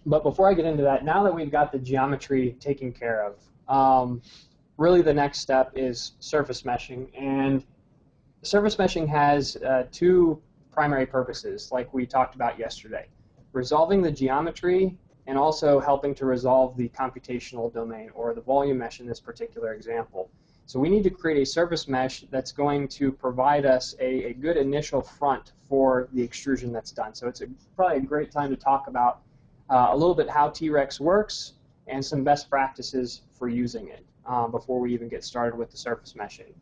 But before I get into that, now that we've got the geometry taken care of, really the next step is surface meshing. And surface meshing has two primary purposes, like we talked about yesterday: resolving the geometry and also helping to resolve the computational domain, or the volume mesh in this particular example. So we need to create a surface mesh that's going to provide us a good initial front for the extrusion that's done. So it's probably a great time to talk about a little bit how T-Rex works and some best practices for using it before we even get started with the surface meshing.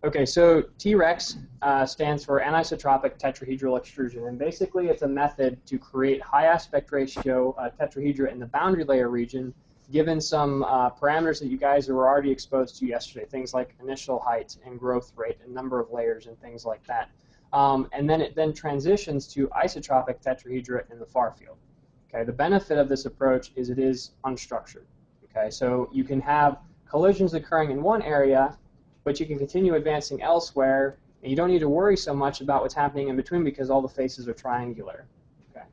Okay, so T-Rex stands for anisotropic tetrahedral extrusion, and basically it's a method to create high aspect ratio tetrahedra in the boundary layer region, given some parameters that you guys were already exposed to yesterday, things like initial height and growth rate and number of layers and things like that. And then it then transitions to isotropic tetrahedra in the far field. Okay, the benefit of this approach is it is unstructured. Okay, so you can have collisions occurring in one area, but you can continue advancing elsewhere, and you don't need to worry so much about what's happening in between because all the faces are triangular. Okay.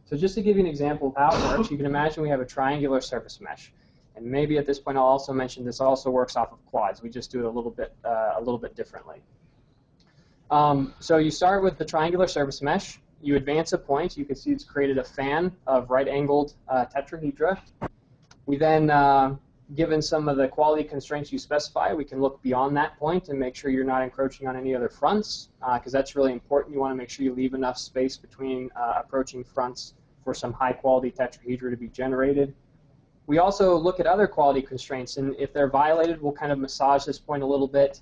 So just to give you an example of how it works, you can imagine we have a triangular surface mesh. And maybe at this point I'll also mention this also works off of quads. We just do it a little bit differently. So you start with the triangular surface mesh. You advance a point. You can see it's created a fan of right-angled tetrahedra. We then given some of the quality constraints you specify, we can look beyond that point and make sure you're not encroaching on any other fronts, because that's really important. You want to make sure you leave enough space between approaching fronts for some high-quality tetrahedra to be generated. We also look at other quality constraints, and if they're violated, we'll kind of massage this point a little bit,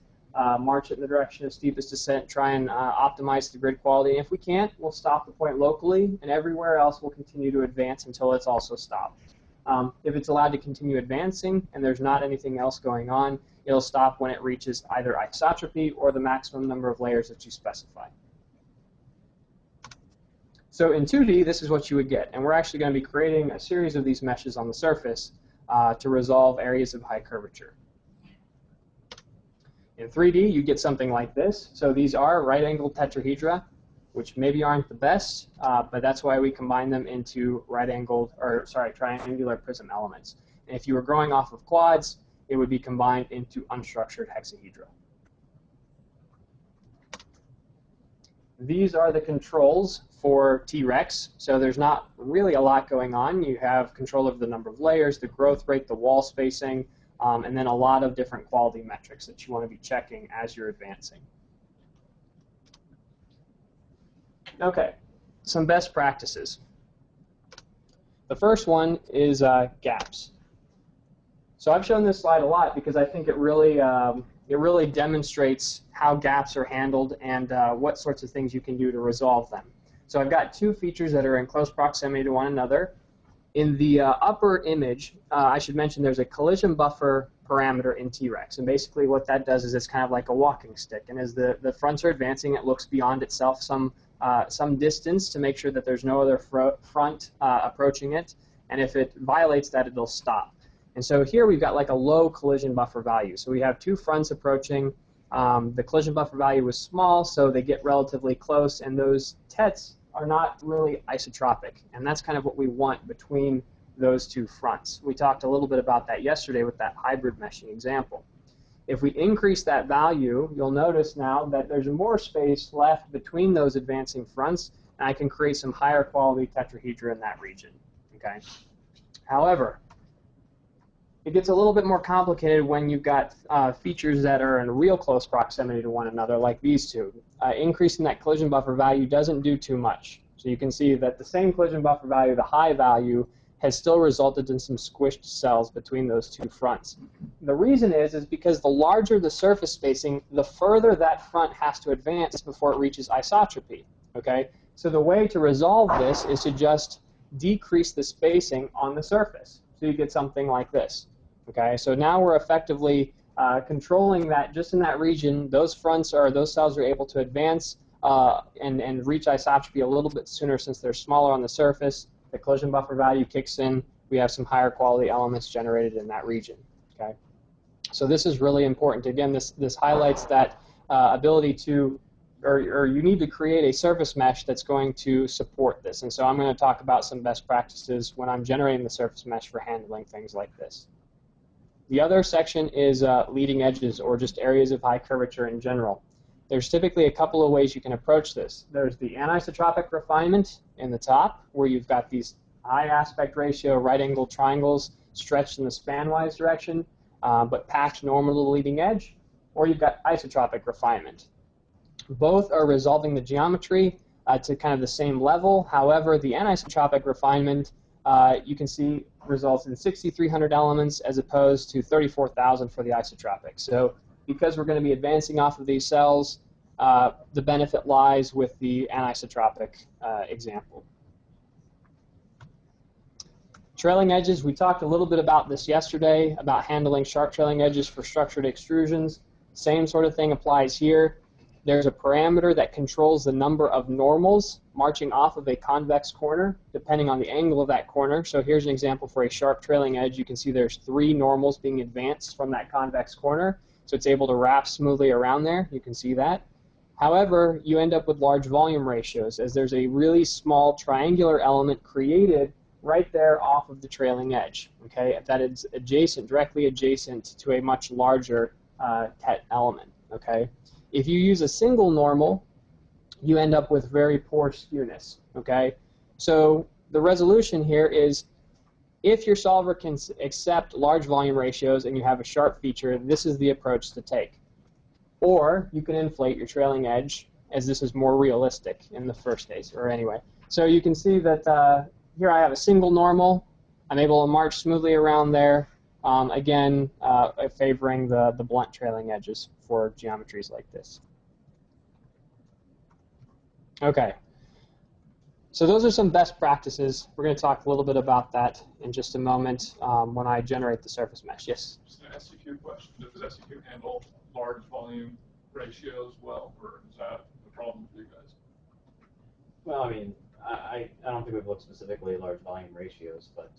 march it in the direction of steepest descent, try and optimize the grid quality. And if we can't, we'll stop the point locally, and everywhere else we'll continue to advance until it's also stopped. If it's allowed to continue advancing and there's not anything else going on, it'll stop when it reaches either isotropy or the maximum number of layers that you specify. So in 2D, this is what you would get. And we're actually going to be creating a series of these meshes on the surface to resolve areas of high curvature. In 3D, you get something like this. So these are right-angled tetrahedra, which maybe aren't the best, but that's why we combine them into triangular prism elements. And if you were growing off of quads, it would be combined into unstructured hexahedra. These are the controls for T-Rex. So there's not really a lot going on. You have control of the number of layers, the growth rate, the wall spacing, and then a lot of different quality metrics that you want to be checking as you're advancing. Okay, some best practices. The first one is gaps. So I've shown this slide a lot because I think it really demonstrates how gaps are handled and what sorts of things you can do to resolve them. So I've got two features that are in close proximity to one another. In the upper image, I should mention there's a collision buffer parameter in T-Rex, and basically what that does is it's kind of like a walking stick, and as the fronts are advancing, it looks beyond itself some distance to make sure that there's no other front approaching it, and if it violates that, it'll stop. And so here we've got like a low collision buffer value. So we have two fronts approaching. The collision buffer value was small, so they get relatively close, and those tets are not really isotropic, and that's kind of what we want between those two fronts. We talked a little bit about that yesterday with that hybrid meshing example. If we increase that value, you'll notice now that there's more space left between those advancing fronts, and I can create some higher quality tetrahedra in that region. Okay. However, it gets a little bit more complicated when you've got features that are in real close proximity to one another, like these two. Increasing that collision buffer value doesn't do too much. So you can see that the same collision buffer value, the high value, has still resulted in some squished cells between those two fronts. The reason is because the larger the surface spacing, the further that front has to advance before it reaches isotropy. Okay? So the way to resolve this is to just decrease the spacing on the surface. So you get something like this. Okay? So now we're effectively controlling that just in that region. Those cells are able to advance and reach isotropy a little bit sooner since they're smaller on the surface. The collision buffer value kicks in. We have some higher quality elements generated in that region. Okay, so this is really important. Again, this highlights that ability to or you need to create a surface mesh that's going to support this. And so I'm going to talk about some best practices when I'm generating the surface mesh for handling things like this. The other section is leading edges, or just areas of high curvature in general. There's typically a couple of ways you can approach this. There's the anisotropic refinement in the top, where you've got these high aspect ratio right angle triangles stretched in the spanwise direction, but packed normal to the leading edge. Or you've got isotropic refinement. Both are resolving the geometry to kind of the same level. However, the anisotropic refinement, you can see, results in 6,300 elements as opposed to 34,000 for the isotropic. So because we're going to be advancing off of these cells, the benefit lies with the anisotropic example. Trailing edges, we talked a little bit about this yesterday, about handling sharp trailing edges for structured extrusions. Same sort of thing applies here. There's a parameter that controls the number of normals marching off of a convex corner, depending on the angle of that corner. So here's an example for a sharp trailing edge. You can see there's 3 normals being advanced from that convex corner, so it's able to wrap smoothly around there. You can see that. However, you end up with large volume ratios, as there's a really small triangular element created right there off of the trailing edge, okay, that is directly adjacent to a much larger tet element, okay. If you use a single normal, you end up with very poor skewness, okay. So the resolution here is, if your solver can accept large volume ratios and you have a sharp feature, this is the approach to take. Or you can inflate your trailing edge, as this is more realistic in the first case, or anyway. So you can see that here I have a single normal. I'm able to march smoothly around there. Again, favoring the blunt trailing edges for geometries like this. Okay, so those are some best practices. We're going to talk a little bit about that in just a moment when I generate the surface mesh. Yes? Just an SU2 question. Does SU2 handle large volume ratios well, or is that a problem for you guys? Well, I mean, I don't think we've looked specifically at large volume ratios, but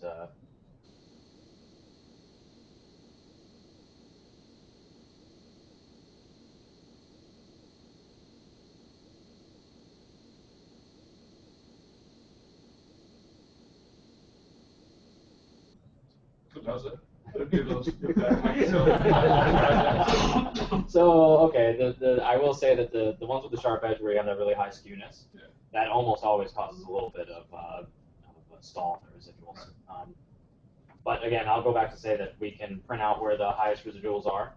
Does it? Do those So okay, I will say that the ones with the sharp edge where you have that really high skewness, yeah, that almost always causes a little bit of a stall in the residuals. But again, I'll go back to say that we can print out where the highest residuals are,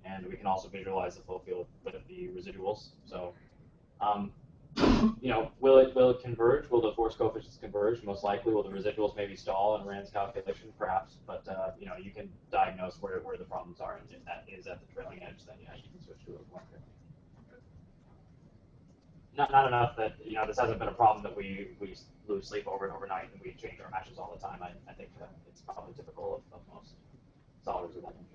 and we can also visualize the flow field with the residuals. So, you know, will it converge? Will the force coefficients converge? Most likely. Will the residuals maybe stall in Rand's calculation? Perhaps. But you know, you can diagnose where the problems are, and if that is at the trailing edge, then yeah, you can switch to a blunt trailing. Not enough that, you know, this hasn't been a problem that we lose sleep over and overnight and we change our meshes all the time. I think that it's probably typical of most solvers with that interest.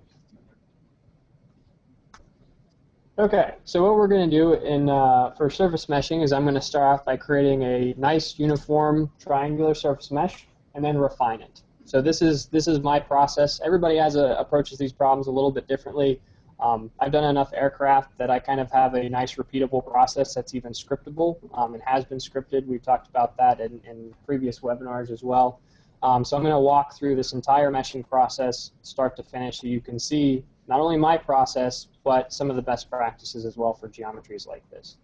Okay, so what we're going to do for surface meshing is I'm going to start off by creating a nice uniform triangular surface mesh and then refine it. So this is my process. Everybody approaches these problems a little bit differently. I've done enough aircraft that I kind of have a nice repeatable process that's even scriptable. It has been scripted. We've talked about that in previous webinars as well. So I'm going to walk through this entire meshing process, start to finish, so you can see not only my process, but some of the best practices as well for geometries like this.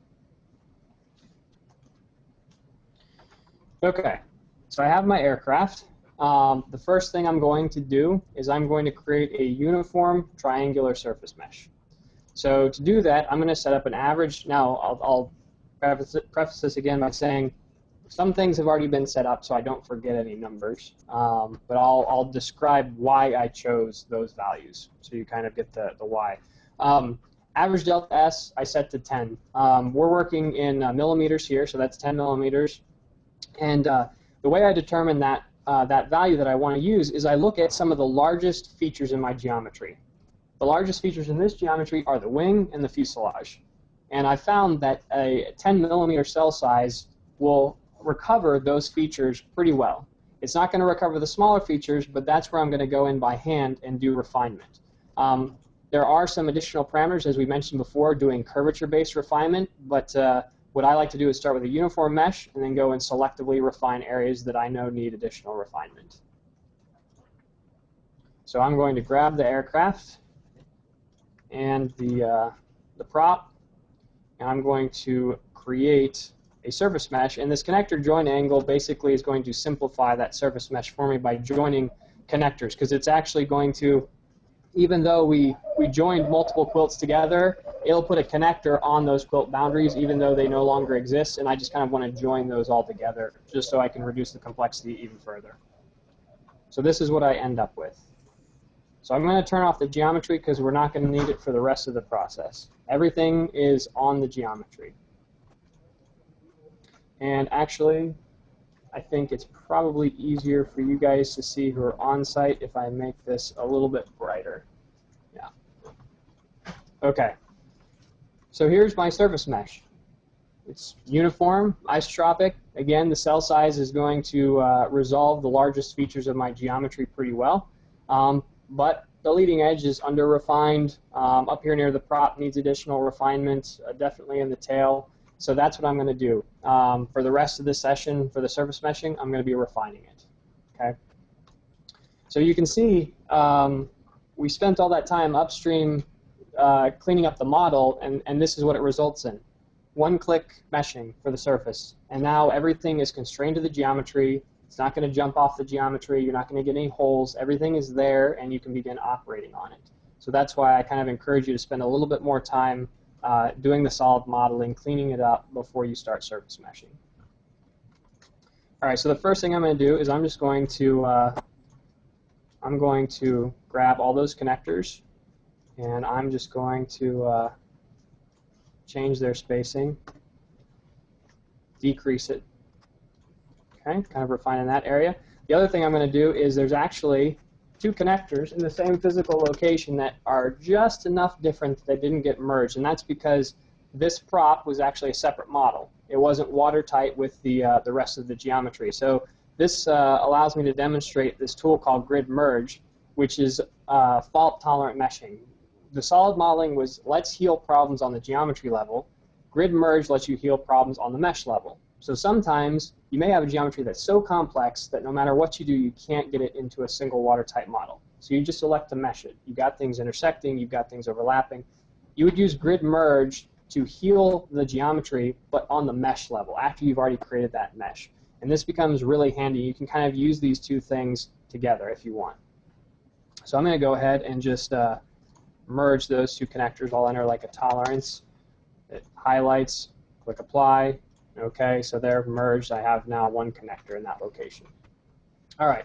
Okay, so I have my aircraft. The first thing I'm going to do is I'm going to create a uniform triangular surface mesh. So to do that, I'm going to set up an average. Now, I'll preface this again by saying some things have already been set up, so I don't forget any numbers. But I'll describe why I chose those values, so you kind of get the why. Average delta S, I set to 10. We're working in millimeters here, so that's 10 millimeters. And the way I determine that value that I want to use is I look at some of the largest features in my geometry. The largest features in this geometry are the wing and the fuselage. And I found that a 10 millimeter cell size will recover those features pretty well. It's not going to recover the smaller features, but that's where I'm going to go in by hand and do refinement. There are some additional parameters, as we mentioned before, doing curvature-based refinement, but what I like to do is start with a uniform mesh and then go and selectively refine areas that I know need additional refinement. So I'm going to grab the aircraft and the prop, and I'm going to create a surface mesh, and this connector join angle basically is going to simplify that surface mesh for me by joining connectors, because it's actually going to, even though we joined multiple quilts together, it'll put a connector on those quilt boundaries even though they no longer exist, and I just kind of want to join those all together just so I can reduce the complexity even further. So this is what I end up with. So I'm going to turn off the geometry because we're not going to need it for the rest of the process. Everything is on the geometry. And actually, I think it's probably easier for you guys to see who are on site if I make this a little bit brighter. Yeah. Okay. So here's my surface mesh. It's uniform, isotropic. Again, the cell size is going to resolve the largest features of my geometry pretty well. But the leading edge is under-refined. Up here near the prop needs additional refinement, definitely in the tail. So that's what I'm going to do. For the rest of this session, for the surface meshing, I'm going to be refining it. Okay. So you can see we spent all that time upstream cleaning up the model, and this is what it results in. One-click meshing for the surface. And now everything is constrained to the geometry. It's not going to jump off the geometry. You're not going to get any holes. Everything is there, and you can begin operating on it. So that's why I kind of encourage you to spend a little bit more time doing the solid modeling, cleaning it up before you start surface meshing. All right, so the first thing I'm going to do is I'm going to grab all those connectors, and I'm just going to change their spacing, decrease it. Okay, kind of refining that area. The other thing I'm going to do is there's actually two connectors in the same physical location that are just enough different that they didn't get merged, and that's because this prop was actually a separate model. It wasn't watertight with the rest of the geometry. So this allows me to demonstrate this tool called grid merge, which is fault-tolerant meshing. The solid modeling was let's heal problems on the geometry level. Grid merge lets you heal problems on the mesh level. So sometimes you may have a geometry that's so complex that no matter what you do, you can't get it into a single watertight model. So you just elect to mesh it. You've got things intersecting, you've got things overlapping. You would use grid merge to heal the geometry, but on the mesh level, after you've already created that mesh. And this becomes really handy. You can kind of use these two things together if you want. So I'm going to go ahead and just merge those two connectors. I'll enter like a tolerance. It highlights, click apply. Okay, so they're merged. I have now one connector in that location. All right,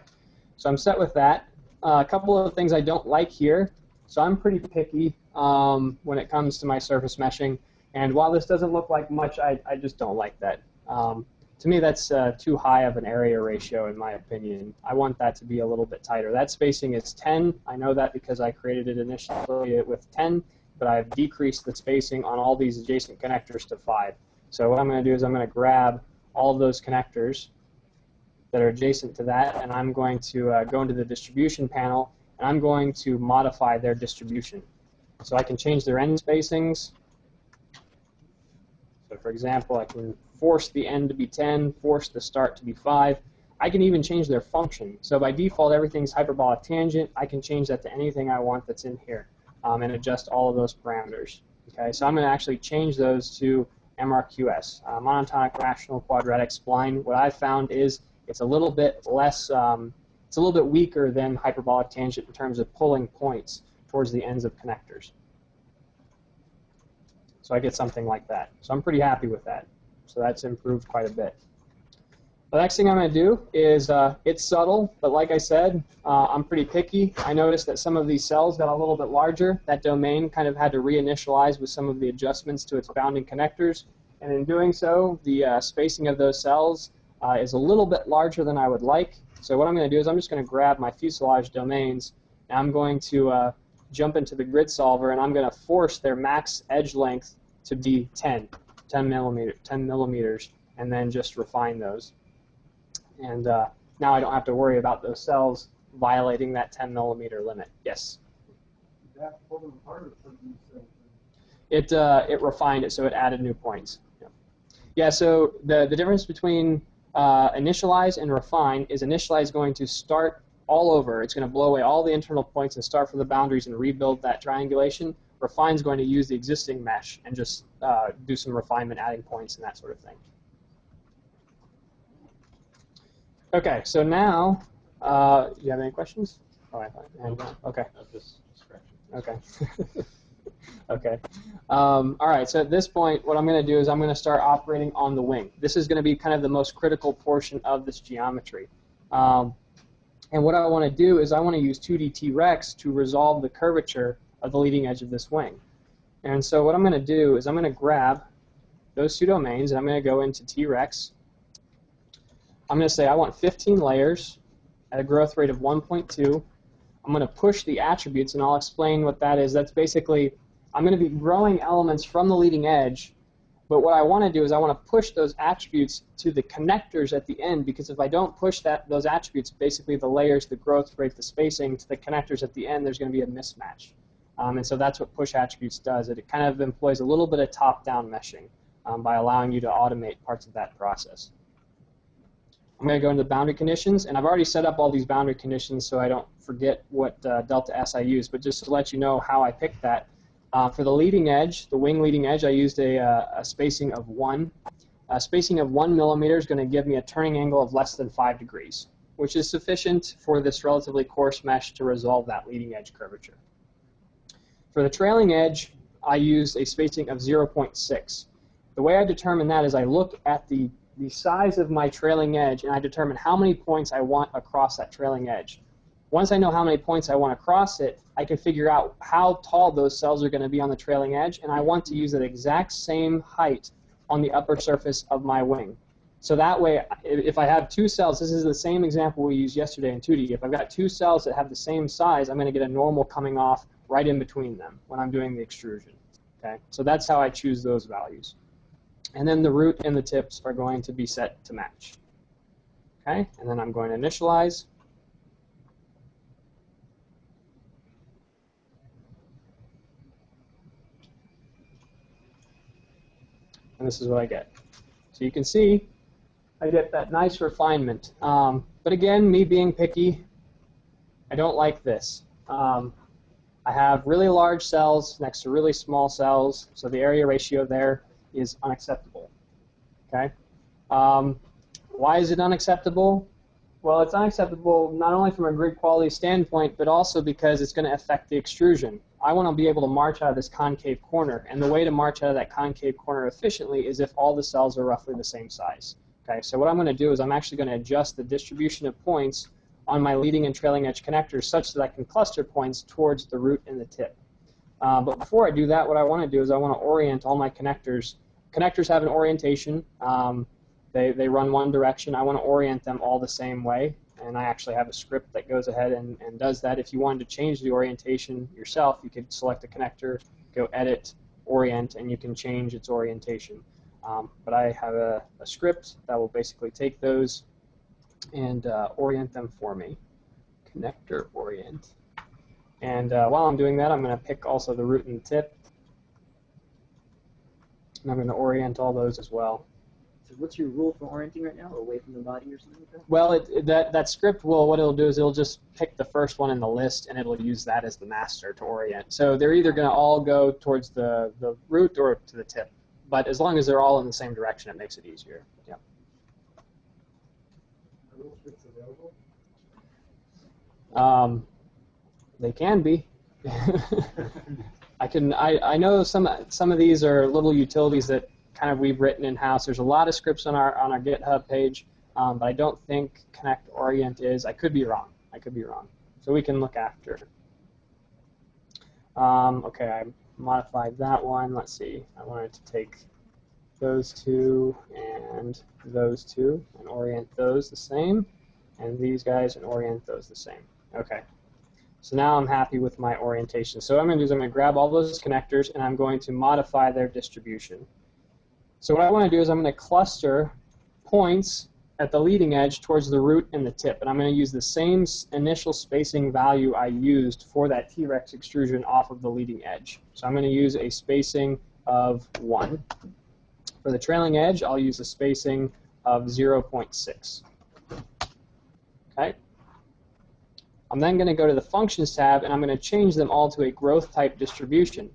so I'm set with that. A couple of things I don't like here. So I'm pretty picky when it comes to my surface meshing. And while this doesn't look like much, I just don't like that. To me, that's too high of an area ratio, in my opinion. I want that to be a little bit tighter. That spacing is 10. I know that because I created it initially with 10, but I've decreased the spacing on all these adjacent connectors to 5. So what I'm going to do is I'm going to grab all of those connectors that are adjacent to that, and I'm going to go into the distribution panel, and I'm going to modify their distribution. So I can change their end spacings. So for example, I can force the end to be 10, force the start to be 5. I can even change their function. So by default, everything's hyperbolic tangent. I can change that to anything I want that's in here and adjust all of those parameters. Okay, so I'm going to actually change those to MRQS, monotonic rational quadratic spline. What I've found is it's a little bit less, it's a little bit weaker than hyperbolic tangent in terms of pulling points towards the ends of connectors. So I get something like that. So I'm pretty happy with that. So that's improved quite a bit. The next thing I'm going to do is, it's subtle, but like I said, I'm pretty picky. I noticed that some of these cells got a little bit larger. That domain kind of had to reinitialize with some of the adjustments to its bounding connectors. And in doing so, the spacing of those cells is a little bit larger than I would like. So what I'm going to do is I'm just going to grab my fuselage domains, and I'm going to jump into the grid solver, and I'm going to force their max edge length to be 10 millimeters, and then just refine those. And now I don't have to worry about those cells violating that 10 millimeter limit. Yes? It refined it, so it added new points. Yeah, so the difference between initialize and refine is initialize is going to start all over. It's going to blow away all the internal points and start from the boundaries and rebuild that triangulation. Refine is going to use the existing mesh and just do some refinement, adding points and that sort of thing. Okay, so now, you have any questions? Oh, I thought I had one. Okay. Okay. Okay. All right, so at this point, what I'm going to do is I'm going to start operating on the wing. This is going to be kind of the most critical portion of this geometry. And what I want to do is I want to use 2D T-Rex to resolve the curvature of the leading edge of this wing. And so what I'm going to do is I'm going to grab those two domains, and I'm going to go into T-Rex. I'm going to say I want 15 layers at a growth rate of 1.2. I'm going to push the attributes, and I'll explain what that is. That's basically, I'm going to be growing elements from the leading edge, but what I want to do is I want to push those attributes to the connectors at the end, because if I don't push those attributes, basically the layers, the growth rate, the spacing, to the connectors at the end, there's going to be a mismatch. And so that's what push attributes does. It kind of employs a little bit of top-down meshing by allowing you to automate parts of that process. I'm going to go into the boundary conditions, and I've already set up all these boundary conditions so I don't forget what delta S I use, but just to let you know how I picked that. For the leading edge, the wing leading edge, I used a spacing of 1. A spacing of 1 millimeter is going to give me a turning angle of less than 5 degrees, which is sufficient for this relatively coarse mesh to resolve that leading edge curvature. For the trailing edge, I used a spacing of 0.6. The way I determine that is I look at the size of my trailing edge, and I determine how many points I want across that trailing edge. Once I know how many points I want across it, I can figure out how tall those cells are going to be on the trailing edge, and I want to use that exact same height on the upper surface of my wing. So that way, if I have two cells, this is the same example we used yesterday in 2D. If I've got two cells that have the same size, I'm going to get a normal coming off right in between them when I'm doing the extrusion. Okay, so that's how I choose those values. And then the root and the tips are going to be set to match. Okay, and then I'm going to initialize. And this is what I get. So you can see I get that nice refinement. But again, me being picky, I don't like this. I have really large cells next to really small cells, so the area ratio there is unacceptable. Okay. Why is it unacceptable? Well, it's unacceptable not only from a grid quality standpoint, but also because it's going to affect the extrusion. I want to be able to march out of this concave corner, and the way to march out of that concave corner efficiently is if all the cells are roughly the same size. Okay, so what I'm going to do is I'm actually going to adjust the distribution of points on my leading and trailing edge connectors such that I can cluster points towards the root and the tip. But before I do that, what I want to do is I want to orient all my connectors. Connectors have an orientation. They run one direction. I want to orient them all the same way, and I actually have a script that goes ahead and does that. If you wanted to change the orientation yourself, you could select a connector, go Edit, Orient, and you can change its orientation. But I have a script that will basically take those and orient them for me. Connector orient. And while I'm doing that, I'm going to pick also the root and the tip. And I'm going to orient all those as well. So what's your rule for orienting right now? Away from the body or something like that? Well, that script will, what it'll do is it'll just pick the first one in the list, and it'll use that as the master to orient. So they're either going to all go towards the root or to the tip. But as long as they're all in the same direction, it makes it easier. Yeah. Are those scripts available? They can be. I know some of these are little utilities that kind of we've written in-house. There's a lot of scripts on our GitHub page, but I don't think Connect Orient is. I could be wrong. So we can look after. Okay, I modified that one. Let's see. I wanted to take those two and orient those the same, and these guys and orient those the same. Okay. So now I'm happy with my orientation. So what I'm going to do is I'm going to grab all those connectors, and I'm going to modify their distribution. So what I want to do is I'm going to cluster points at the leading edge towards the root and the tip. And I'm going to use the same initial spacing value I used for that T-Rex extrusion off of the leading edge. So I'm going to use a spacing of 1. For the trailing edge, I'll use a spacing of 0.6. Okay. I'm then going to go to the Functions tab, and I'm going to change them all to a growth type distribution.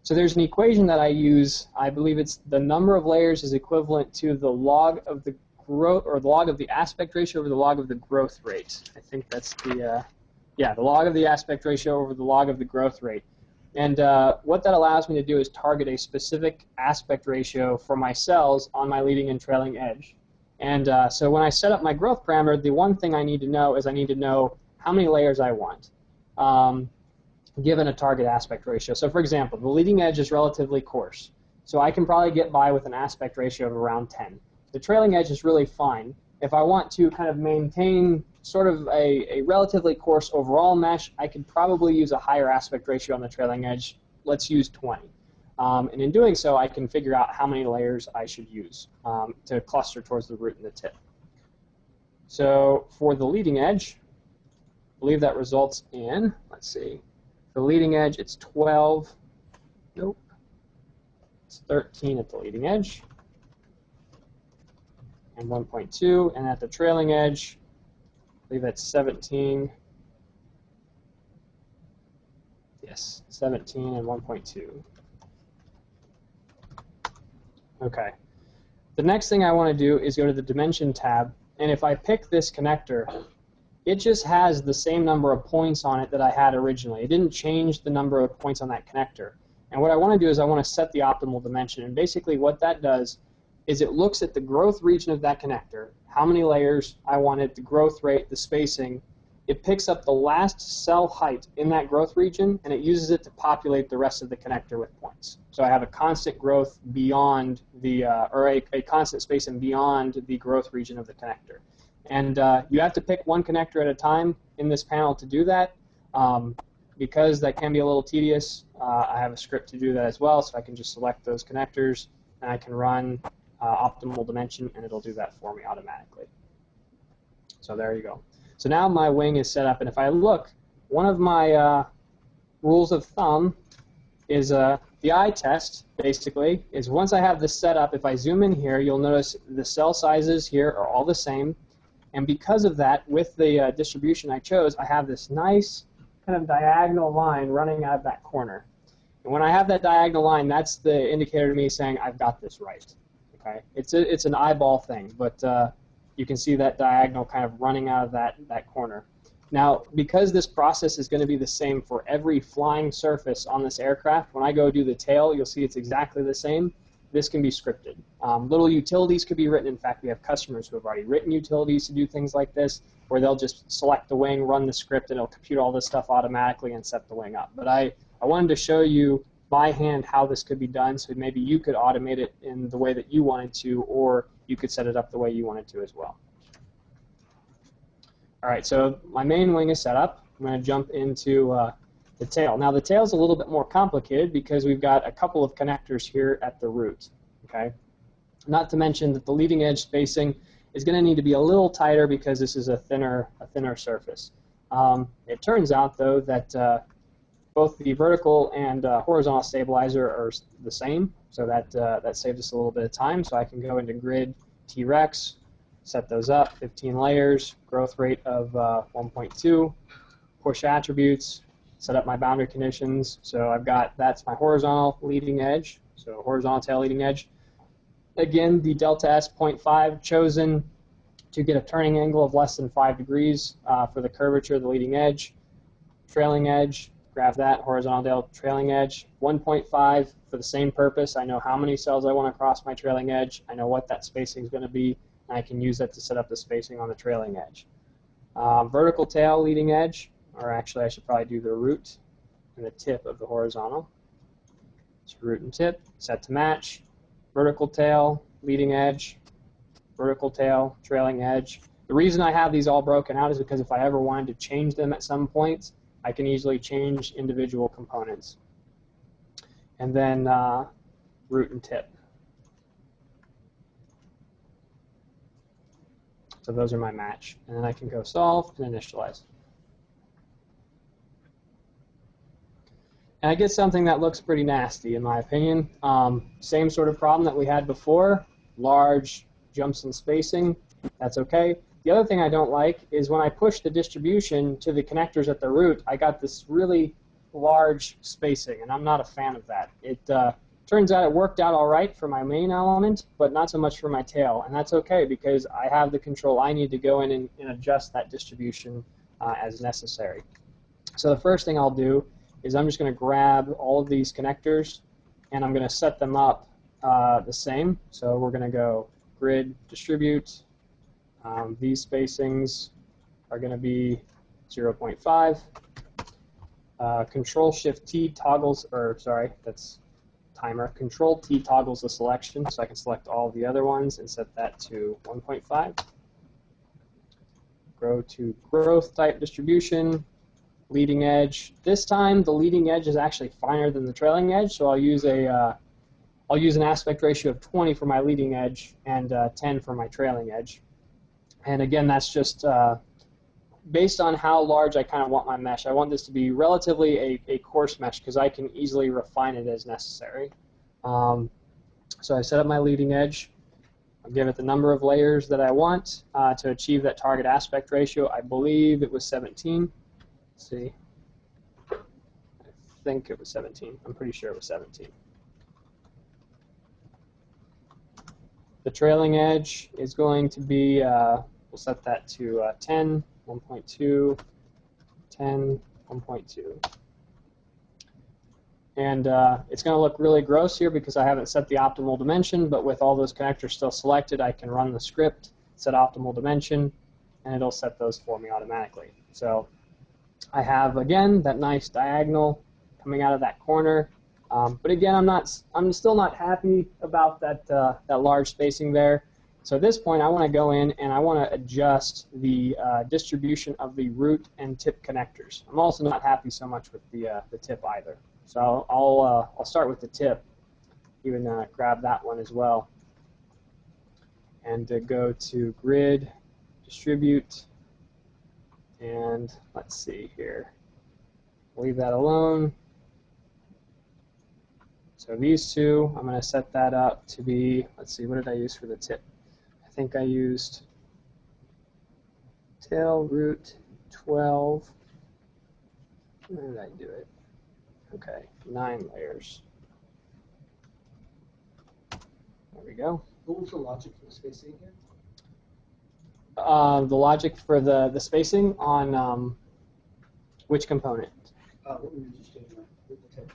So there's an equation that I use. I believe it's the number of layers is equivalent to the log of the growth, or the log of the aspect ratio over the log of the growth rate. I think that's the, yeah, the log of the aspect ratio over the log of the growth rate. And what that allows me to do is target a specific aspect ratio for my cells on my leading and trailing edge. And so when I set up my growth parameter, the one thing I need to know is I need to know how many layers I want, given a target aspect ratio. So for example, the leading edge is relatively coarse, so I can probably get by with an aspect ratio of around 10. The trailing edge is really fine. If I want to kind of maintain sort of a relatively coarse overall mesh, I could probably use a higher aspect ratio on the trailing edge. Let's use 20. And in doing so, I can figure out how many layers I should use to cluster towards the root and the tip. So for the leading edge, I believe that results in, let's see, the leading edge, it's 12. Nope. It's 13 at the leading edge. And 1.2. And at the trailing edge, I believe that's 17. Yes, 17 and 1.2. Okay. The next thing I want to do is go to the Dimension tab. And if I pick this connector, it just has the same number of points on it that I had originally. It didn't change the number of points on that connector. And what I want to do is I want to set the optimal dimension. And basically what that does is it looks at the growth region of that connector, how many layers I wanted, the growth rate, the spacing. It picks up the last cell height in that growth region, and it uses it to populate the rest of the connector with points. So I have a constant growth beyond the, or a constant spacing beyond the growth region of the connector. And you have to pick one connector at a time in this panel to do that. Because that can be a little tedious, I have a script to do that as well, so I can just select those connectors, and I can run optimal dimension, and it'll do that for me automatically. So there you go. So now my wing is set up, and if I look, one of my rules of thumb is the eye test, basically, is once I have this set up, if I zoom in here, you'll notice the cell sizes here are all the same. And because of that, with the distribution I chose, I have this nice kind of diagonal line running out of that corner. And when I have that diagonal line, that's the indicator to me saying I've got this right. Okay, it's an eyeball thing, but you can see that diagonal kind of running out of that corner. Now, because this process is going to be the same for every flying surface on this aircraft, when I go do the tail, you'll see it's exactly the same. This can be scripted. Little utilities could be written. In fact, we have customers who have already written utilities to do things like this, where they'll just select the wing, run the script, and it'll compute all this stuff automatically and set the wing up. But I wanted to show you by hand how this could be done, so maybe you could automate it in the way that you wanted to, or you could set it up the way you wanted to as well. All right, so my main wing is set up. I'm going to jump into the tail. Now the tail is a little bit more complicated because we've got a couple of connectors here at the root. Okay, not to mention that the leading edge spacing is going to need to be a little tighter because this is a thinner surface. It turns out though that both the vertical and horizontal stabilizer are the same, so that saves us a little bit of time. So I can go into grid T-Rex, set those up, 15 layers, growth rate of 1.2, push attributes, set up my boundary conditions. So I've got, that's my horizontal leading edge, so horizontal tail leading edge. Again, the delta S 0.5 chosen to get a turning angle of less than 5 degrees for the curvature of the leading edge. Trailing edge, grab that, horizontal trailing edge. 1.5 for the same purpose. I know how many cells I want to cross my trailing edge. I know what that spacing is going to be, and I can use that to set up the spacing on the trailing edge. Vertical tail leading edge, or actually I should probably do the root and the tip of the horizontal. So root and tip, set to match. Vertical tail, leading edge, vertical tail, trailing edge. The reason I have these all broken out is because if I ever wanted to change them at some point, I can easily change individual components. And then root and tip. So those are my match. And then I can go solve and initialize. And I get something that looks pretty nasty, in my opinion. Same sort of problem that we had before, large jumps in spacing. That's okay. The other thing I don't like is when I push the distribution to the connectors at the root, I got this really large spacing, and I'm not a fan of that. It turns out it worked out all right for my main element, but not so much for my tail. And that's okay because I have the control I need to go in and adjust that distribution as necessary. So the first thing I'll do is I'm just going to grab all of these connectors and I'm going to set them up the same. So we're going to go grid distribute. These spacings are going to be 0.5. Control Shift T toggles, or sorry, that's timer. Control T toggles the selection, so I can select all the other ones and set that to 1.5. Go to growth type distribution. Leading edge. This time the leading edge is actually finer than the trailing edge, so I'll use an aspect ratio of 20 for my leading edge and 10 for my trailing edge. And again, that's just based on how large I kind of want my mesh. I want this to be relatively a coarse mesh because I can easily refine it as necessary. So I set up my leading edge. I'll give it the number of layers that I want to achieve that target aspect ratio. I believe it was 17. Let's see. I think it was 17. I'm pretty sure it was 17. The trailing edge is going to be, we'll set that to 10, 1.2, 10, 1.2. And it's going to look really gross here because I haven't set the optimal dimension, but with all those connectors still selected, I can run the script, set optimal dimension, and it'll set those for me automatically. So I have, again, that nice diagonal coming out of that corner. But again, I'm still not happy about that, that large spacing there. So at this point, I want to go in and I want to adjust the distribution of the root and tip connectors. I'm also not happy so much with the tip either. So I'll start with the tip, even grab that one as well, and go to grid, distribute, and let's see here. Leave that alone. So these two, I'm going to set that up to be, let's see, what did I use for the tip? I think I used tail root 12. Where did I do it? Okay, 9 layers. There we go. What was the logic for the spacing here? The logic for the spacing on which component? What were you just doing with the tip?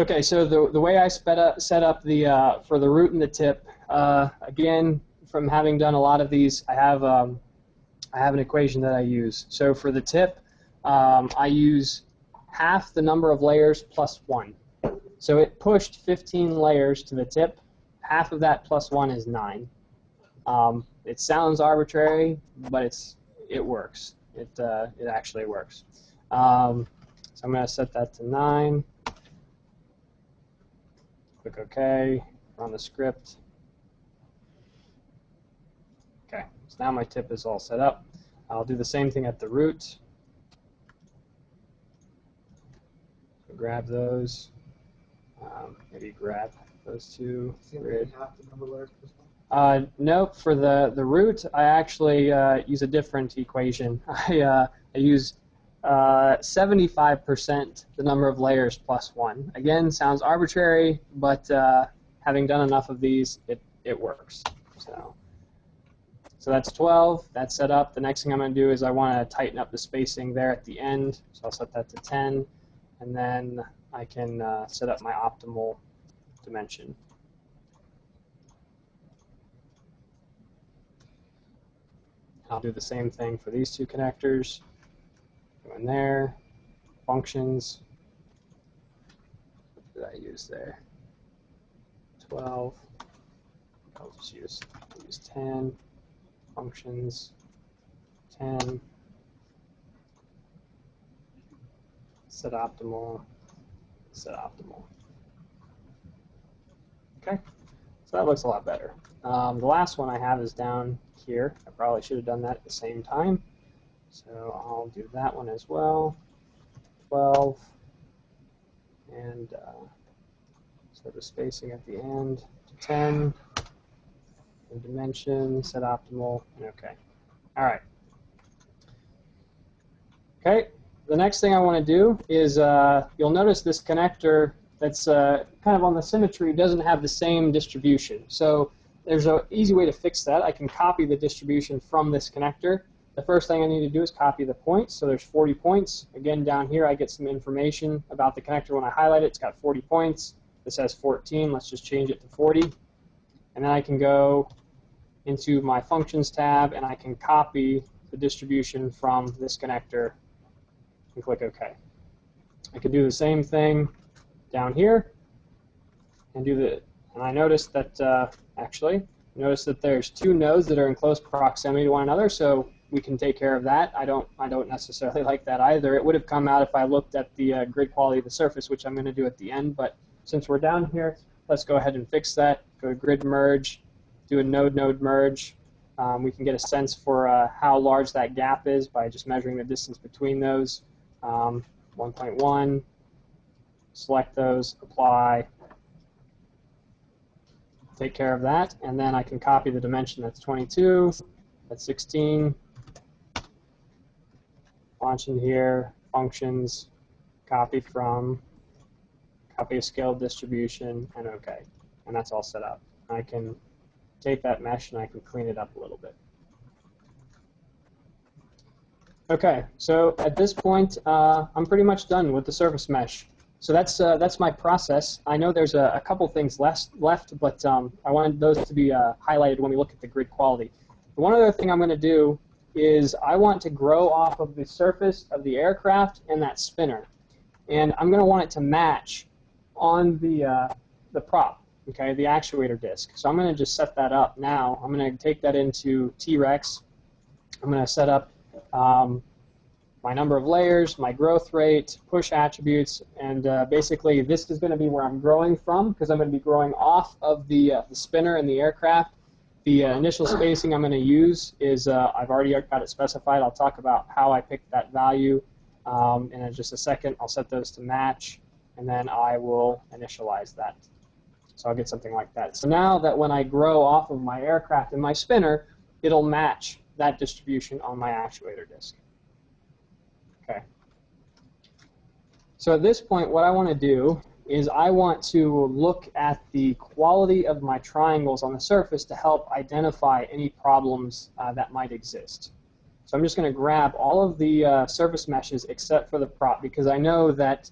Okay, so the way I set up the for the root and the tip, again, from having done a lot of these, I have an equation that I use. So for the tip, I use half the number of layers plus 1. So it pushed 15 layers to the tip. Half of that plus 1 is 9. It sounds arbitrary, but it works. It actually works. So I'm going to set that to 9. Click OK. Run the script. Okay. So now my tip is all set up. I'll do the same thing at the root. So grab those. Maybe grab those two. Same half the number of layers plus one? Nope. For the root, I actually use a different equation. I use 75% the number of layers plus 1. Again, sounds arbitrary, but having done enough of these, it works. So that's 12. That's set up. The next thing I'm going to do is I want to tighten up the spacing there at the end. So I'll set that to 10, and then I can set up my optimal dimension. I'll do the same thing for these two connectors. Go in there, functions. What did I use there? 12. I'll just use 10. Functions, 10. Set optimal. Set optimal. Okay. So that looks a lot better. The last one I have is down here. I probably should have done that at the same time. So I'll do that one as well. 12. And set the spacing at the end to 10. And dimension, set optimal, and OK. All right. OK. The next thing I want to do is you'll notice this connector that's kind of on the symmetry doesn't have the same distribution. So there's an easy way to fix that. I can copy the distribution from this connector. The first thing I need to do is copy the points. So there's 40 points. Again, down here I get some information about the connector. When I highlight it, it's got 40 points. This has 14. Let's just change it to 40. And then I can go into my Functions tab, and I can copy the distribution from this connector and click OK. I could do the same thing down here and and I noticed that notice that there's two nodes that are in close proximity to one another, so we can take care of that. I don't necessarily like that either. It would have come out if I looked at the grid quality of the surface, which I'm going to do at the end, but since we're down here, let's go ahead and fix that. Go to grid merge, do a node-node merge. We can get a sense for how large that gap is by just measuring the distance between those. 1.1, select those, apply, take care of that, and then I can copy the dimension. That's 22, that's 16, launch in here, functions, copy from, copy a scaled distribution, and OK. And that's all set up. I can take that mesh and I can clean it up a little bit. OK, so at this point, I'm pretty much done with the surface mesh. So that's my process. I know there's a couple things left, but I wanted those to be highlighted when we look at the grid quality. One other thing I'm going to do is I want to grow off of the surface of the aircraft and that spinner. And I'm going to want it to match on the prop, okay, the actuator disc. So I'm going to just set that up now. I'm going to take that into T-Rex. I'm going to set up my number of layers, my growth rate, push attributes, and basically this is going to be where I'm growing from, because I'm going to be growing off of the spinner and the aircraft. The initial spacing I'm going to use is, I've already got it specified. I'll talk about how I picked that value in just a second. I'll set those to match, and then I will initialize that. So I'll get something like that. So now that when I grow off of my aircraft and my spinner, it'll match that distribution on my actuator disk. Okay. So at this point, what I want to do is I want to look at the quality of my triangles on the surface to help identify any problems that might exist. So I'm just going to grab all of the surface meshes except for the prop, because I know that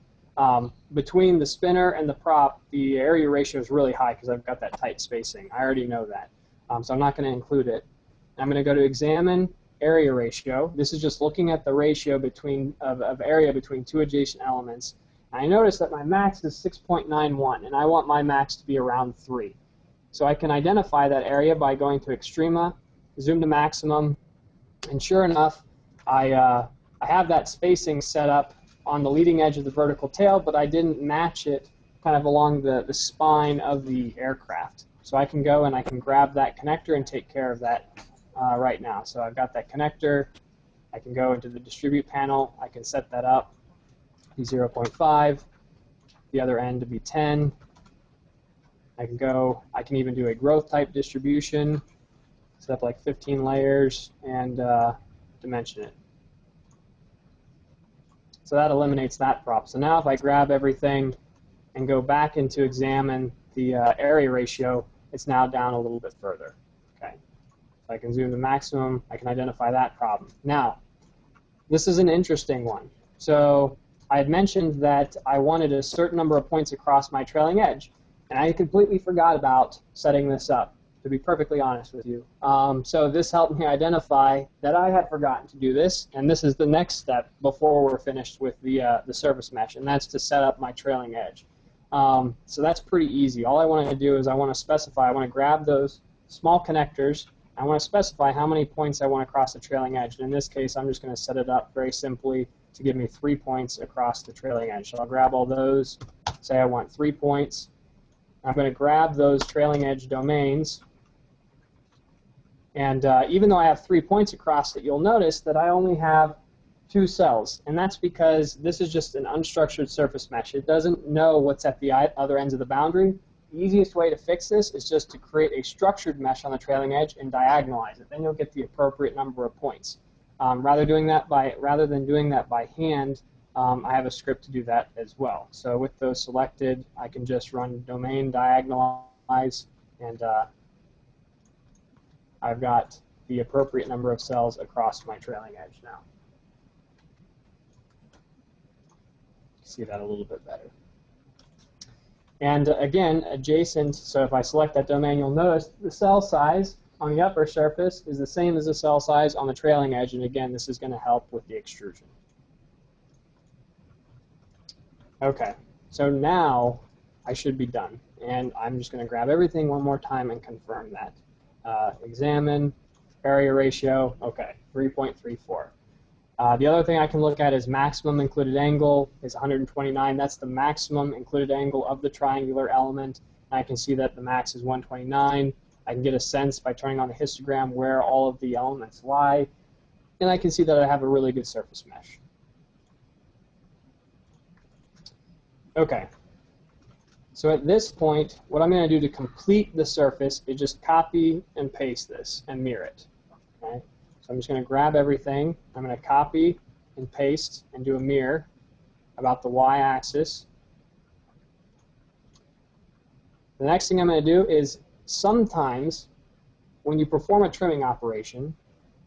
between the spinner and the prop, the area ratio is really high because I've got that tight spacing. I already know that. So I'm not going to include it. I'm going to go to Examine Area Ratio. This is just looking at the ratio of area between two adjacent elements. And I notice that my max is 6.91, and I want my max to be around 3. So I can identify that area by going to Extrema, zoom to maximum, and sure enough, I have that spacing set up on the leading edge of the vertical tail, but I didn't match it kind of along the spine of the aircraft. So I can go and I can grab that connector and take care of that right now. So I've got that connector. I can go into the distribute panel. I can set that up, be 0.5, the other end to be 10. I can even do a growth type distribution, set up like 15 layers, and dimension it. So that eliminates that prop. So now if I grab everything and go back into examine the area ratio, it's now down a little bit further. Okay. So I can zoom to maximum. I can identify that problem. Now, this is an interesting one. So I had mentioned that I wanted a certain number of points across my trailing edge, and I completely forgot about setting this up, to be perfectly honest with you. So this helped me identify that I had forgotten to do this, and this is the next step before we're finished with the surface mesh, and that's to set up my trailing edge. So that's pretty easy. All I want to do is I want to grab those small connectors. I want to specify how many points I want across the trailing edge. And in this case, I'm just going to set it up very simply to give me 3 points across the trailing edge. So I'll grab all those, say I want 3 points, I'm going to grab those trailing edge domains. And even though I have 3 points across it, you'll notice that I only have 2 cells. And that's because this is just an unstructured surface mesh. It doesn't know what's at the other ends of the boundary. The easiest way to fix this is just to create a structured mesh on the trailing edge and diagonalize it. Then you'll get the appropriate number of points. Rather than doing that by hand, I have a script to do that as well. So with those selected, I can just run domain diagonalize, and I've got the appropriate number of cells across my trailing edge now. See that a little bit better. And again, adjacent, so if I select that domain, you'll notice the cell size on the upper surface is the same as the cell size on the trailing edge, and again, this is going to help with the extrusion. Okay, so now I should be done, and I'm just going to grab everything one more time and confirm that. Examine, area ratio, okay, 3.34. The other thing I can look at is maximum included angle is 129. That's the maximum included angle of the triangular element. And I can see that the max is 129. I can get a sense by turning on the histogram where all of the elements lie. And I can see that I have a really good surface mesh. Okay. So at this point, what I'm going to do to complete the surface is just copy and paste this and mirror it. Okay? So I'm just going to grab everything. I'm going to copy and paste and do a mirror about the y-axis. The next thing I'm going to do is sometimes when you perform a trimming operation,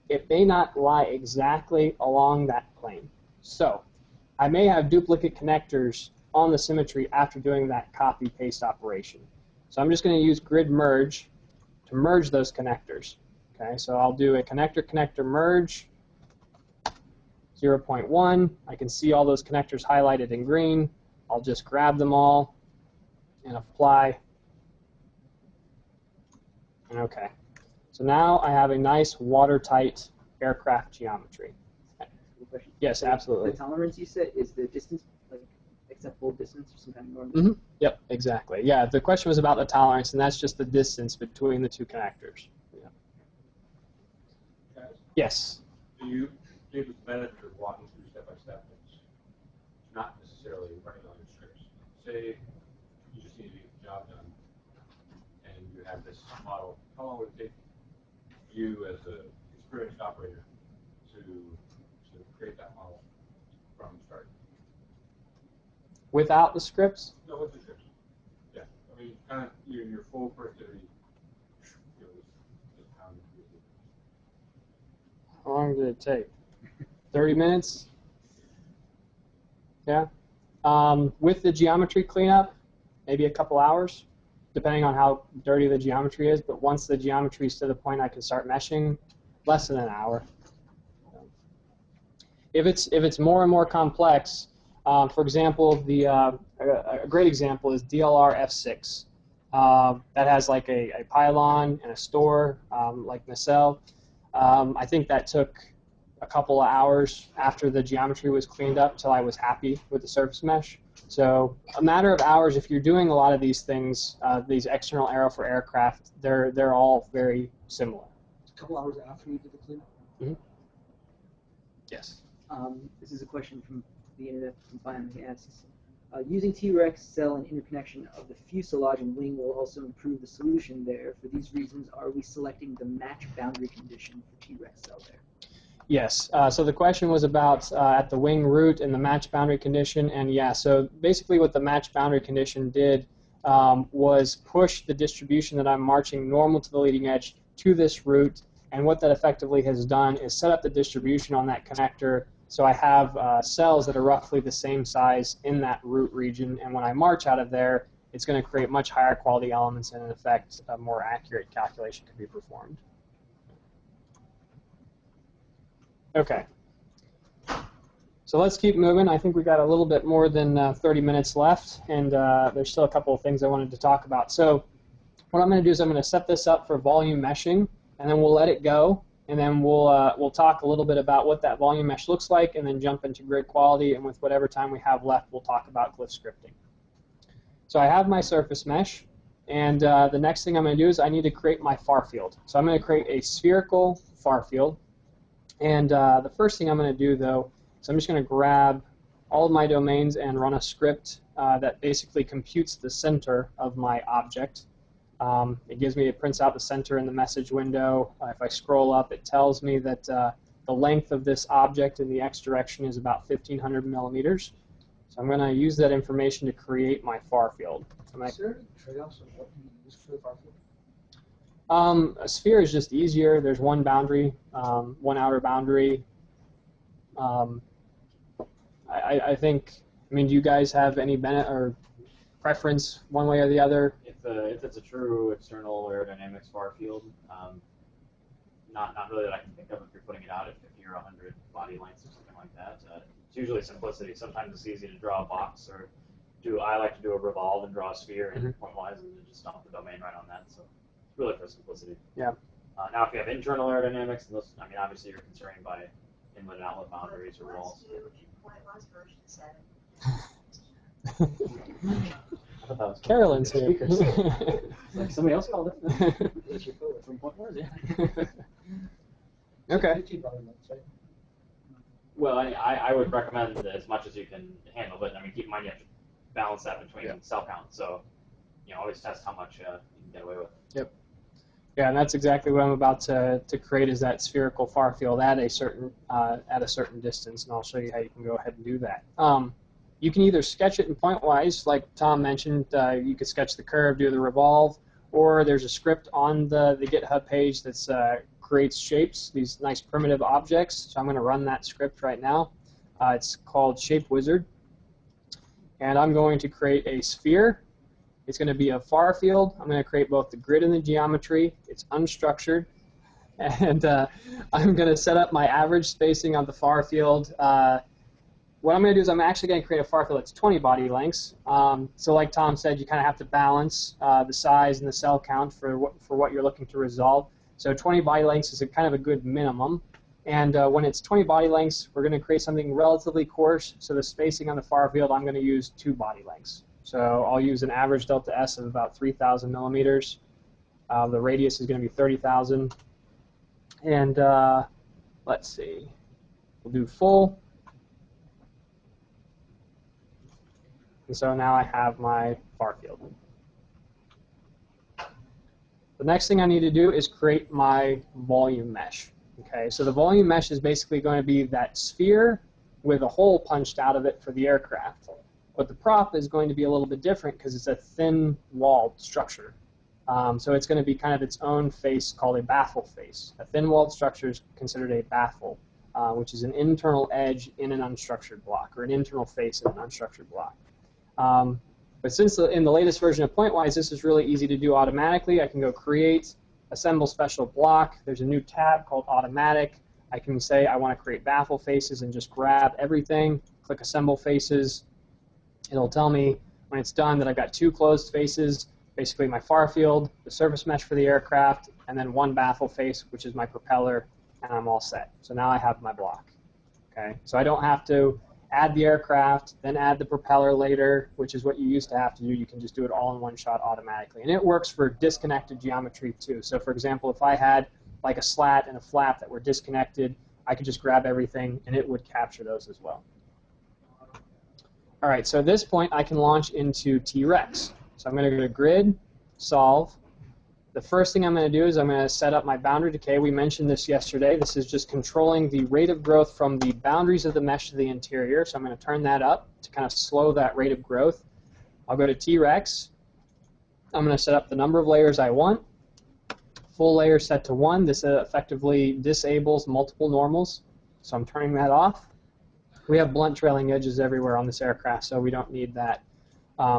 it may not lie exactly along that plane. So I may have duplicate connectors on the symmetry after doing that copy-paste operation. So I'm just going to use grid merge to merge those connectors. Okay, so I'll do a connector-connector merge, 0.1. I can see all those connectors highlighted in green. I'll just grab them all and apply. And okay. So now I have a nice watertight aircraft geometry. Question. Yes, absolutely. The tolerance you set is the distance, like acceptable distance or some kind of normal? Mm-hmm. Yep, exactly. Yeah, the question was about the tolerance, and that's just the distance between the two connectors. Yeah. Guys, Yes. do you give the benefit of walking through step-by-step things, not necessarily running on your scripts? Say you just need to get the job done, and you have this model. How long would it take you as an experienced operator to create that model from the start? Without the scripts? No, with the scripts. Yeah. I mean, kind of your full productivity. How long did it take? 30 minutes? Yeah. With the geometry cleanup, maybe a couple hours, depending on how dirty the geometry is. But once the geometry is to the point I can start meshing, less than an hour. If it's more and more complex, for example, a great example is DLR F6. That has like a pylon and a store like nacelle. I think that took a couple of hours after the geometry was cleaned up till I was happy with the surface mesh. So a matter of hours. If you're doing a lot of these things, these external aero for aircraft, they're all very similar. A couple hours after you did the cleanup? Mm-hmm. Yes. This is a question from the internet from Finally asks, using T-Rex cell and interconnection of the fuselage and wing will also improve the solution there. For these reasons, are we selecting the match boundary condition for T-Rex cell there? Yes. So the question was about at the wing root and the match boundary condition, and yeah. So basically, what the match boundary condition did was push the distribution that I'm marching normal to the leading edge to this root, and what that effectively has done is set up the distribution on that connector. So I have cells that are roughly the same size in that root region, and when I march out of there, it's going to create much higher quality elements, and in effect, a more accurate calculation can be performed. Okay. So let's keep moving. I think we got a little bit more than 30 minutes left, and there's still a couple of things I wanted to talk about. So what I'm going to do is I'm going to set this up for volume meshing, and then we'll let it go. And then we'll talk a little bit about what that volume mesh looks like, and then jump into grid quality. And with whatever time we have left, we'll talk about glyph scripting. So I have my surface mesh. And the next thing I'm going to do is I need to create my far field. So I'm going to create a spherical far field. And the first thing I'm going to do, though, is I'm just going to grab all of my domains and run a script that basically computes the center of my object. It prints out the center in the message window. If I scroll up, it tells me that the length of this object in the x direction is about 1,500 millimeters. So I'm going to use that information to create my far field. Is there any trade-offs on what you use for the far field? A sphere is just easier. There's one boundary, one outer boundary. I think, I mean, do you guys have any preference one way or the other? If it's a true external aerodynamics far field, not really that I can think of if you're putting it out at 50 or 100 body lengths or something like that. It's usually simplicity. Sometimes it's easy to draw a box, or I like to do a revolve and draw a sphere in Pointwise and then just dump the domain right on that. So it's really for simplicity. Yeah. Now, if you have internal aerodynamics, I mean, obviously you're constrained by inlet and outlet boundaries or walls. Carolyn's here. Like somebody else called it. That's your phone from Pointwise, yeah. Okay. 15 body lengths, right? Well, I would recommend as much as you can handle, but I mean, keep in mind you have to balance that between cell count. So, always test how much you can get away with. Yep. Yeah, and that's exactly what I'm about to create, is that spherical far field at a certain distance, and I'll show you how you can go ahead and do that. You can either sketch it in Pointwise, like Tom mentioned. You could sketch the curve, do the revolve, or there's a script on the GitHub page that creates shapes, these nice primitive objects. So I'm going to run that script right now. It's called Shape Wizard, and I'm going to create a sphere. It's going to be a far field. I'm going to create both the grid and the geometry. It's unstructured. And I'm going to set up my average spacing on the far field. What I'm going to do is I'm actually going to create a far field that's 20 body lengths. So like Tom said, you kind of have to balance the size and the cell count for what you're looking to resolve. So 20 body lengths is kind of a good minimum. And when it's 20 body lengths, we're going to create something relatively coarse. So the spacing on the far field, I'm going to use 2 body lengths. So I'll use an average delta S of about 3,000 millimeters. The radius is going to be 30,000. And let's see, we'll do full. And so now I have my far field. The next thing I need to do is create my volume mesh. Okay, so the volume mesh is basically going to be that sphere with a hole punched out of it for the aircraft. But the prop is going to be a little bit different because it's a thin-walled structure. So it's going to be kind of its own face called a baffle face. A thin-walled structure is considered a baffle, which is an internal edge in an unstructured block, or an internal face in an unstructured block. But since in the latest version of Pointwise, this is really easy to do automatically. I can go create, assemble special block. There's a new tab called automatic. I can say I want to create baffle faces and just grab everything, click assemble faces. It'll tell me when it's done that I've got 2 closed faces, basically my far field, the surface mesh for the aircraft, and then 1 baffle face, which is my propeller, and I'm all set. So now I have my block. Okay, so I don't have to add the aircraft, then add the propeller later, which is what you used to have to do. You can just do it all in one shot automatically. And it works for disconnected geometry too. So for example, if I had like a slat and a flap that were disconnected, I could just grab everything and it would capture those as well. All right, so at this point I can launch into T-Rex. So I'm going to go to Grid, Solve. The first thing I'm going to do is I'm going to set up my boundary decay. We mentioned this yesterday. This is just controlling the rate of growth from the boundaries of the mesh to the interior. So I'm going to turn that up to kind of slow that rate of growth. I'll go to T-Rex. I'm going to set up the number of layers I want. Full layer set to 1. This effectively disables multiple normals. So I'm turning that off. We have blunt trailing edges everywhere on this aircraft, so we don't need that.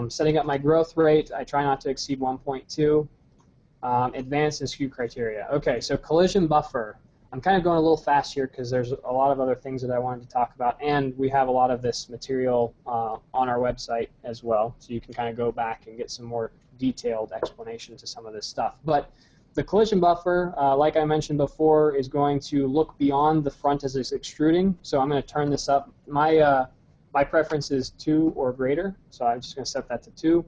Setting up my growth rate, I try not to exceed 1.2. Advanced and skew criteria. Okay, so collision buffer. I'm kind of going a little fast here because there's a lot of other things that I wanted to talk about, and we have a lot of this material on our website as well, so you can kind of go back and get some more detailed explanation to some of this stuff. But the collision buffer, like I mentioned before, is going to look beyond the front as it's extruding, so I'm going to turn this up. My preference is 2 or greater, so I'm just going to set that to 2.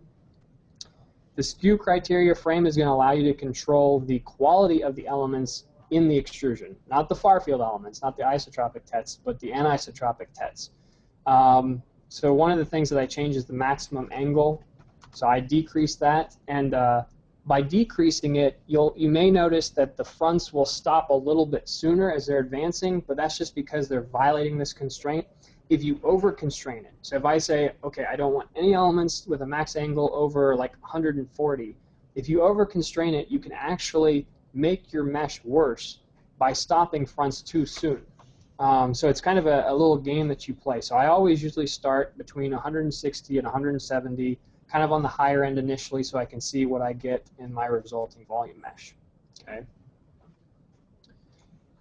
The skew criteria frame is going to allow you to control the quality of the elements in the extrusion, not the far field elements, not the isotropic tets, but the anisotropic tets. So one of the things that I change is the maximum angle. So I decrease that, and by decreasing it, you may notice that the fronts will stop a little bit sooner as they're advancing, but that's just because they're violating this constraint. If you over-constrain it, so if I say, okay, I don't want any elements with a max angle over like 140, if you over-constrain it, you can actually make your mesh worse by stopping fronts too soon. So it's kind of a little game that you play. So I always usually start between 160 and 170, kind of on the higher end initially, so I can see what I get in my resulting volume mesh. Okay.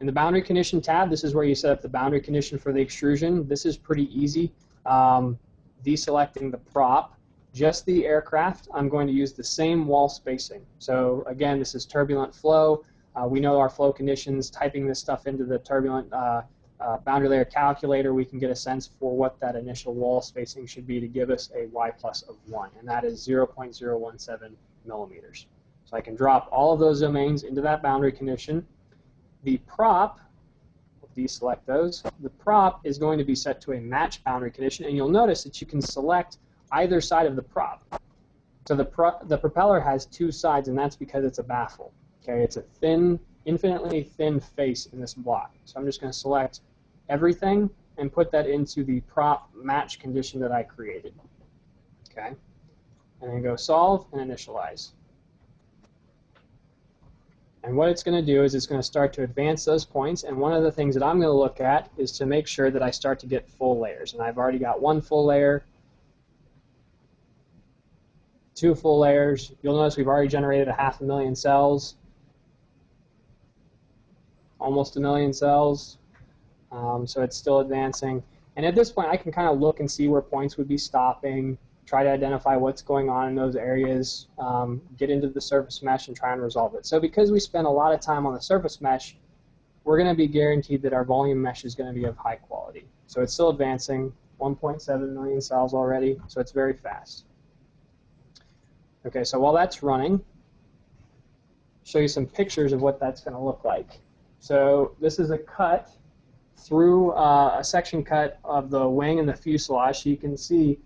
In the boundary condition tab, this is where you set up the boundary condition for the extrusion. This is pretty easy. Deselecting the prop, just the aircraft, I'm going to use the same wall spacing. So again, this is turbulent flow. We know our flow conditions. Typing this stuff into the turbulent boundary layer calculator, we can get a sense for what that initial wall spacing should be to give us a y plus of 1, and that is 0.017 millimeters. So I can drop all of those domains into that boundary condition. The prop, we'll deselect those, the prop is going to be set to a match boundary condition, and you'll notice that you can select either side of the prop. So the propeller has two sides, and that's because it's a baffle. Okay, it's a thin, infinitely thin face in this block. So I'm just going to select everything and put that into the prop match condition that I created. Okay, and then go solve and initialize. And what it's going to do is it's going to start to advance those points, and one of the things that I'm going to look at is to make sure that I start to get full layers. And I've already got one full layer, two full layers. You'll notice we've already generated 500,000 cells, almost 1 million cells. So it's still advancing. And at this point, I can kind of look and see where points would be stopping, try to identify what's going on in those areas, get into the surface mesh and try and resolve it. So because we spend a lot of time on the surface mesh, we're going to be guaranteed that our volume mesh is going to be of high quality. So it's still advancing, 1.7 million cells already, so it's very fast. Okay, so while that's running, show you some pictures of what that's going to look like. So this is a cut through a section cut of the wing and the fuselage, so you can see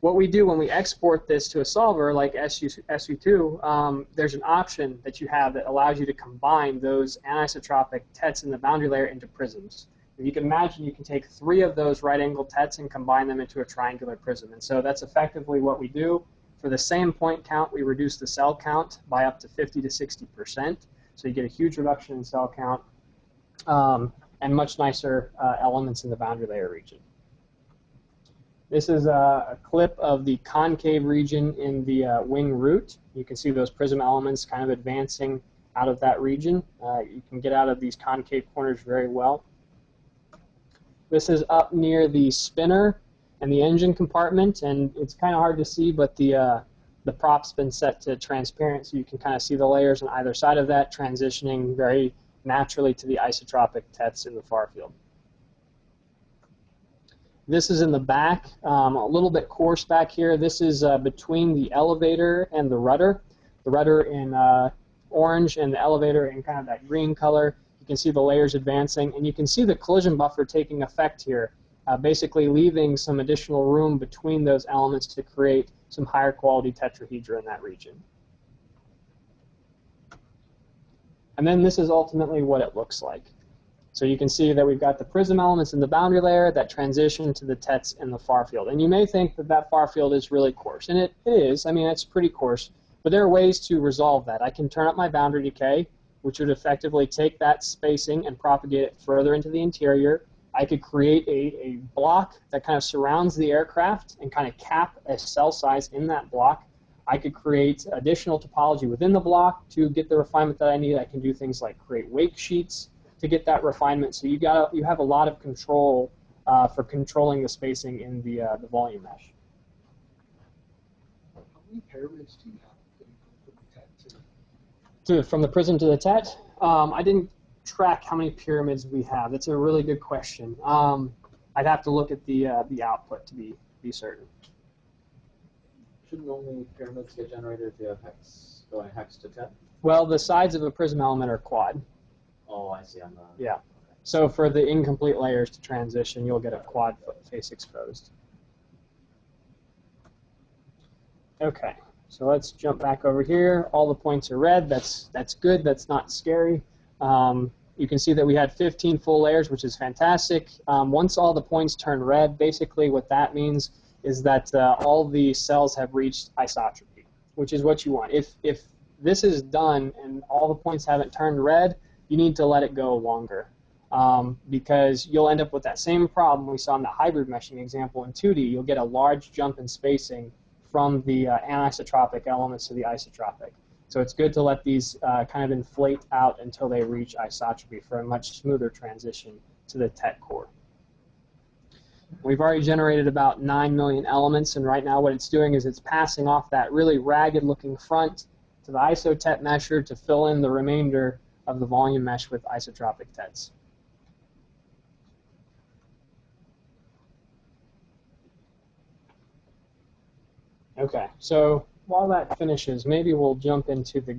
what we do when we export this to a solver like SU2, there's an option that you have that allows you to combine those anisotropic tets in the boundary layer into prisms. And you can imagine you can take 3 of those right-angled tets and combine them into a triangular prism. And so that's effectively what we do. For the same point count, we reduce the cell count by up to 50 to 60%. So you get a huge reduction in cell count and much nicer elements in the boundary layer region. This is a clip of the concave region in the wing root. You can see those prism elements kind of advancing out of that region. You can get out of these concave corners very well. This is up near the spinner and the engine compartment, and it's kind of hard to see, but the prop's been set to transparent, so you can kind of see the layers on either side of that, transitioning very naturally to the isotropic tets in the far field. This is in the back, a little bit coarse back here. This is between the elevator and the rudder. The rudder in orange and the elevator in kind of that green color. You can see the layers advancing, and you can see the collision buffer taking effect here, basically leaving some additional room between those elements to create some higher quality tetrahedra in that region. And then this is ultimately what it looks like. So you can see that we've got the prism elements in the boundary layer that transition to the tets in the far field. And you may think that that far field is really coarse, and it is. I mean, it's pretty coarse. But there are ways to resolve that. I can turn up my boundary decay, which would effectively take that spacing and propagate it further into the interior. I could create a block that kind of surrounds the aircraft and kind of cap a cell size in that block. I could create additional topology within the block to get the refinement that I need. I can do things like create wake sheets to get that refinement. So you have a lot of control for controlling the spacing in the volume mesh. How many pyramids do you have that you can put the tet to? From the prism to the tet? I didn't track how many pyramids we have. That's a really good question. I'd have to look at the output to be certain. shouldn't only pyramids get generated if you have hex going hex to 10? Well, the sides of a prism element are quad. Oh, I see. On the Yeah. So for the incomplete layers to transition, you'll get a quad face exposed. Okay. So let's jump back over here. All the points are red. That's good. That's not scary. You can see that we had 15 full layers, which is fantastic. Once all the points turn red, basically what that means is that all the cells have reached isotropy, which is what you want. If this is done and all the points haven't turned red, you need to let it go longer, because you'll end up with that same problem we saw in the hybrid meshing example in 2D. You'll get a large jump in spacing from the anisotropic elements to the isotropic. So it's good to let these kind of inflate out until they reach isotropy for a much smoother transition to the tet core. We've already generated about 9 million elements, and right now what it's doing is it's passing off that really ragged-looking front to the isotet mesher to fill in the remainder of the volume mesh with isotropic tets. Okay, so while that finishes, maybe we'll jump into the